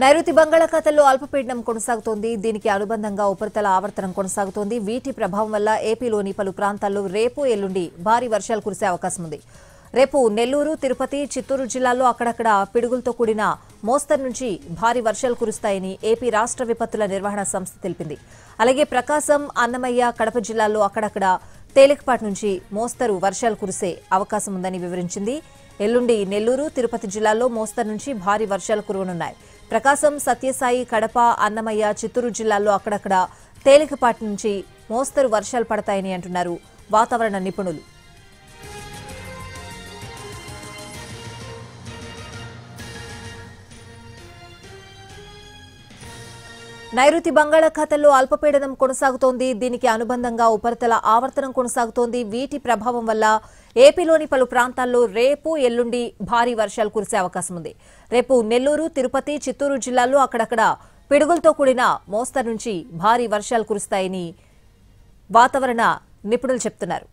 నైరుతి బంగాళాఖాతంలో అల్పపీడనం కొనసాగుతోంది. దీనికి అనుబంధంగా ఉపరితల ఆవర్తనం కొనసాగుతోంది. వీటి ప్రభావం వల్ల ఏపీలోని పలు ప్రాంతాల్లో రేపు ఎల్లుండి భారీ వర్షాలు కురిసే అవకాశం ఉంది. రేపు నెల్లూరు, తిరుపతి, చిత్తూరు జిల్లాల్లో అక్కడక్కడ పిడుగులతో కూడిన మోస్తరు నుంచి భారీ వర్షాలు కురుస్తాయని ఏపీ రాష్ట్ర విపత్తుల నిర్వహణ సంస్థ తెలిపింది. అలాగే ప్రకాశం, అన్నమయ్య, కడప జిల్లాల్లో అక్కడక్కడ తేలికపాటి నుంచి మోస్తరు వర్షాలు కురిసే అవకాశం ఉందని వివరించింది. ఎల్లుండి నెల్లూరు, తిరుపతి జిల్లాల్లో మోస్తరు నుంచి భారీ వర్షాలు కురవనున్నాయి. ప్రకాశం, సత్యసాయి, కడప, అన్నమయ్య, చిత్తూరు జిల్లాల్లో అక్కడక్కడ తేలికపాటి నుంచి మోస్తరు వర్షాలు పడతాయని అంటున్నారు వాతావరణ నిపుణులు. నైరుతి బంగాళాఖాతంలో అల్పపీడనం కొనసాగుతోంది. దీనికి అనుబంధంగా ఉపరితల ఆవర్తనం కొనసాగుతోంది. వీటి ప్రభావం వల్ల ఏపీలోని పలు ప్రాంతాల్లో రేపు ఎల్లుండి భారీ వర్షాలు కురిసే అవకాశం ఉంది. రేపు నెల్లూరు, తిరుపతి, చిత్తూరు జిల్లాల్లో అక్కడక్కడ పిడుగులతో కూడిన మోస్తరు నుంచి భారీ వర్షాలు కురుస్తాయని వాతావరణ నిపుణులు చెప్తున్నారు.